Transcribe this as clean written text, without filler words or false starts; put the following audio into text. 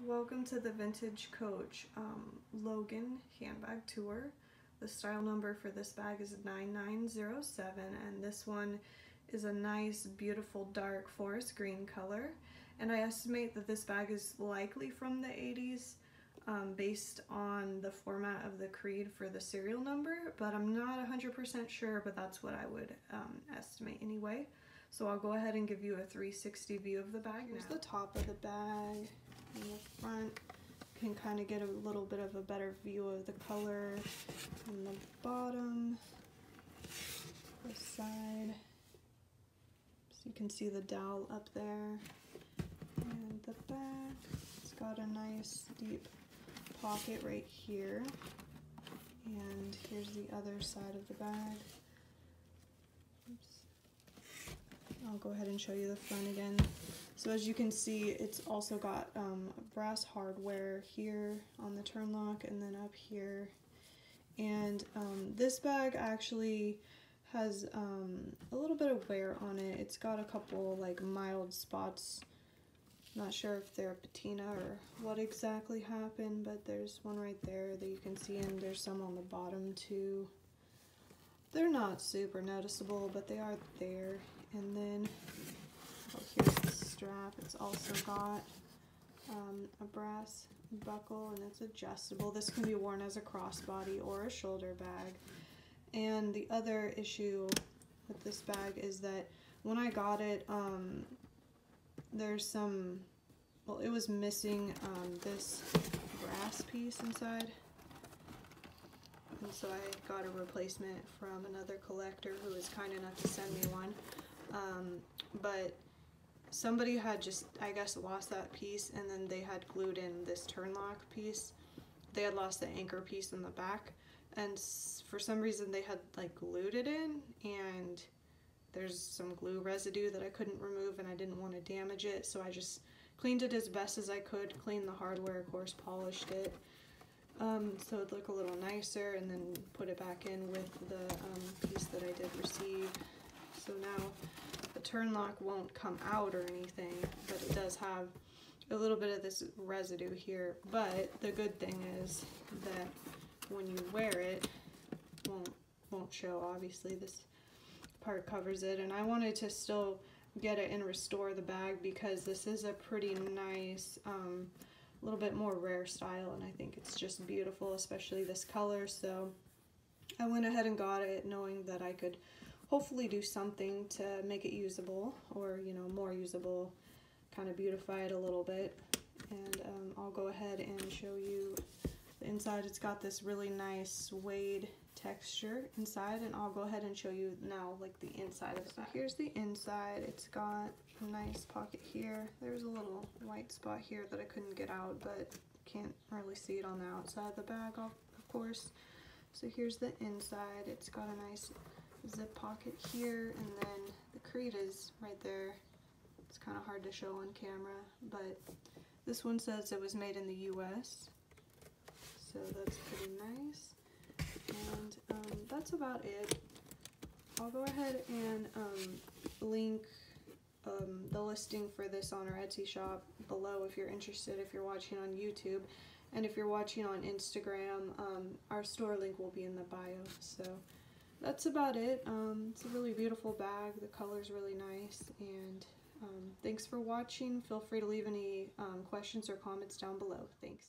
Welcome to the Vintage Coach Logan Handbag Tour. The style number for this bag is 9907, and this one is a nice, beautiful, dark forest green color. And I estimate that this bag is likely from the 80s based on the format of the creed for the serial number, but I'm not 100% sure, but that's what I would estimate anyway. So I'll go ahead and give you a 360 view of the bag. Here's the top of the bag. In the front, you can kind of get a little bit of a better view of the color. On the bottom, this side, so you can see the dowel up there. And the back, it's got a nice deep pocket right here. And here's the other side of the bag. Oops. I'll go ahead and show you the front again. So as you can see, it's also got brass hardware here on the turn lock and then up here. And this bag actually has a little bit of wear on it. It's got a couple like mild spots. Not sure if they're patina or what exactly happened, but there's one right there that you can see, and there's some on the bottom too. They're not super noticeable, but they are there. And then here's the strap. It's also got a brass buckle, and it's adjustable. This can be worn as a crossbody or a shoulder bag. And the other issue with this bag is that when I got it, there's some, well, it was missing this brass piece inside. And so I got a replacement from another collector who was kind enough to send me one. But somebody had just, I guess, lost that piece, and then they had glued in this turn lock piece. They had lost the anchor piece in the back, and for some reason they had like glued it in, and there's some glue residue that I couldn't remove, and I didn't want to damage it, so I just cleaned it as best as I could, cleaned the hardware, of course, polished it, so it'd look a little nicer, and then put it back in with the piece that I did receive. So now the turn lock won't come out or anything, but it does have a little bit of this residue here. But the good thing is that when you wear it, won't show. Obviously, this part covers it, and I wanted to still get it and restore the bag because this is a pretty nice, a little bit more rare style, and I think it's just beautiful, especially this color. So I went ahead and got it knowing that I could hopefully do something to make it usable, or more usable, kind of beautify it a little bit. And I'll go ahead and show you the inside. It's got this really nice suede texture inside, and I'll go ahead and show you now like the inside of it. So here's the inside. It's got a nice pocket here. There's a little white spot here that I couldn't get out, but can't really see it on the outside of the bag, of course. So here's the inside. It's got a nice zip pocket here, and then the creed is right there. It's kind of hard to show on camera, but this one says it was made in the US, so that's pretty nice. And that's about it. I'll go ahead and link the listing for this on our Etsy shop below if you're interested, if you're watching on YouTube. And if you're watching on Instagram, our store link will be in the bio. So that's about it. It's a really beautiful bag. The color's really nice, and thanks for watching. Feel free to leave any questions or comments down below. Thanks.